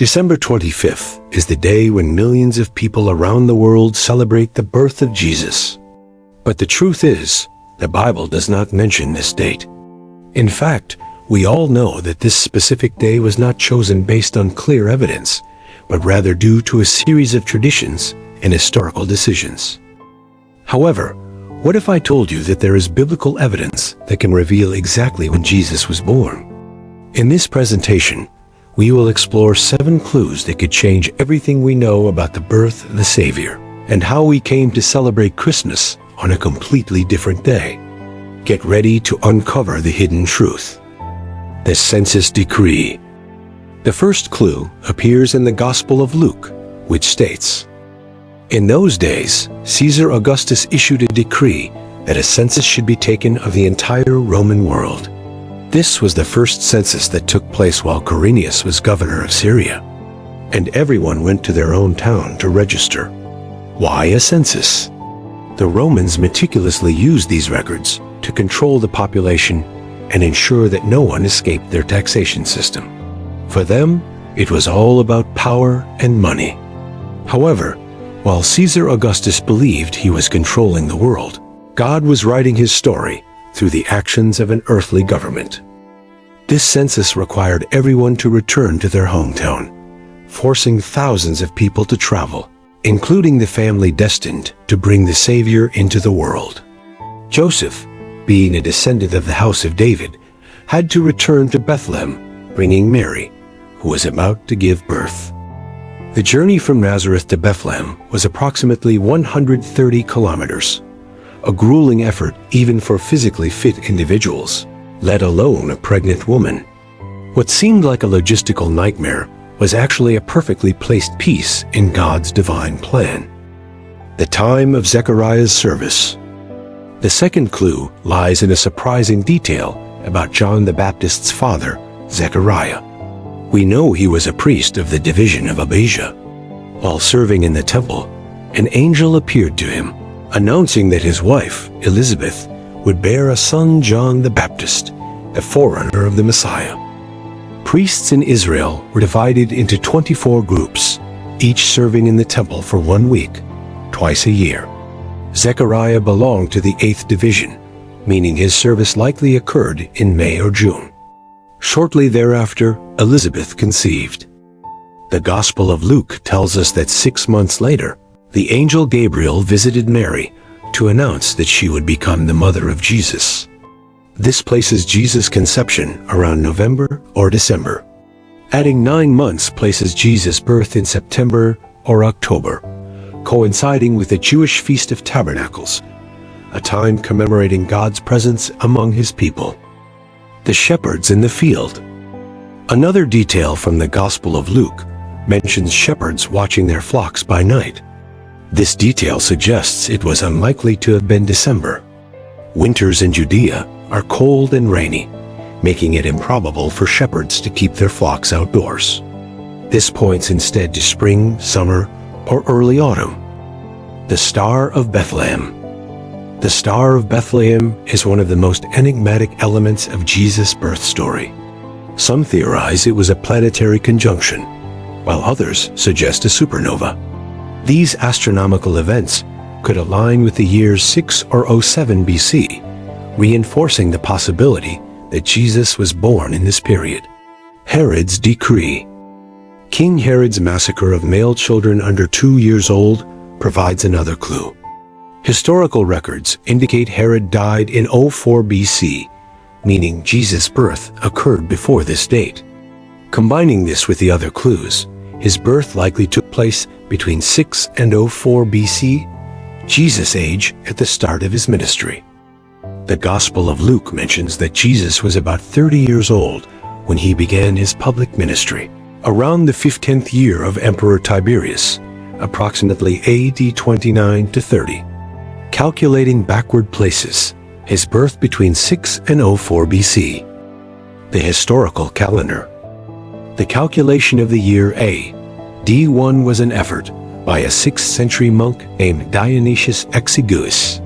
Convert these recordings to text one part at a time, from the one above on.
December 25th is the day when millions of people around the world celebrate the birth of Jesus. But the truth is, the Bible does not mention this date. In fact, we all know that this specific day was not chosen based on clear evidence, but rather due to a series of traditions and historical decisions. However, what if I told you that there is biblical evidence that can reveal exactly when Jesus was born? In this presentation, we will explore 7 clues that could change everything we know about the birth of the Savior and how we came to celebrate Christmas on a completely different day. Get ready to uncover the hidden truth. The Census Decree. The first clue appears in the Gospel of Luke, which states, "In those days, Caesar Augustus issued a decree that a census should be taken of the entire Roman world." This was the first census that took place while Quirinius was governor of Syria, and everyone went to their own town to register. Why a census? The Romans meticulously used these records to control the population and ensure that no one escaped their taxation system. For them, it was all about power and money. However, while Caesar Augustus believed he was controlling the world, God was writing his story through the actions of an earthly government. This census required everyone to return to their hometown, forcing thousands of people to travel, including the family destined to bring the Savior into the world. Joseph, being a descendant of the house of David, had to return to Bethlehem, bringing Mary, who was about to give birth. The journey from Nazareth to Bethlehem was approximately 130 kilometers, a grueling effort even for physically fit individuals, let alone a pregnant woman. What seemed like a logistical nightmare was actually a perfectly placed piece in God's divine plan. The time of Zechariah's service. The second clue lies in a surprising detail about John the Baptist's father, Zechariah. We know he was a priest of the division of Abijah. While serving in the temple, an angel appeared to him, announcing that his wife, Elizabeth, would bear a son, John the Baptist, a forerunner of the Messiah. Priests in Israel were divided into 24 groups, each serving in the temple for 1 week, twice a year. Zechariah belonged to the 8th division, meaning his service likely occurred in May or June. Shortly thereafter, Elizabeth conceived. The Gospel of Luke tells us that 6 months later, the angel Gabriel visited Mary to announce that she would become the mother of Jesus. This places Jesus' conception around November or December. Adding 9 months places Jesus' birth in September or October, coinciding with the Jewish Feast of Tabernacles, a time commemorating God's presence among his people. The shepherds in the field. Another detail from the Gospel of Luke mentions shepherds watching their flocks by night. This detail suggests it was unlikely to have been December. Winters in Judea are cold and rainy, making it improbable for shepherds to keep their flocks outdoors. This points instead to spring, summer, or early autumn. The Star of Bethlehem. The Star of Bethlehem is one of the most enigmatic elements of Jesus' birth story. Some theorize it was a planetary conjunction, while others suggest a supernova. These astronomical events could align with the years 6 or 07 BC, reinforcing the possibility that Jesus was born in this period. Herod's decree. King Herod's massacre of male children under 2 years old provides another clue. Historical records indicate Herod died in 04 BC, meaning Jesus' birth occurred before this date. Combining this with the other clues, his birth likely took place between 6 and 04 BC, Jesus' age at the start of his ministry. The Gospel of Luke mentions that Jesus was about 30 years old when he began his public ministry, around the 15th year of Emperor Tiberius, approximately AD 29 to 30. Calculating backward places, his birth between 6 and 04 BC. The historical calendar. The calculation of the year AD 1 was an effort by a 6th century monk named Dionysius Exiguus.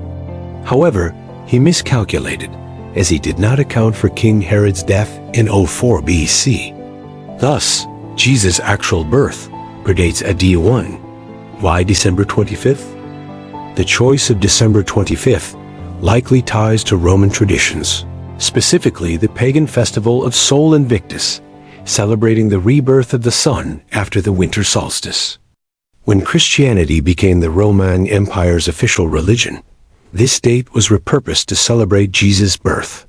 However, he miscalculated, as he did not account for King Herod's death in 04 BC. Thus, Jesus' actual birth predates AD 1. Why December 25th? The choice of December 25th likely ties to Roman traditions, specifically the pagan festival of Sol Invictus, celebrating the rebirth of the sun after the winter solstice. When Christianity became the Roman Empire's official religion, this date was repurposed to celebrate Jesus' birth.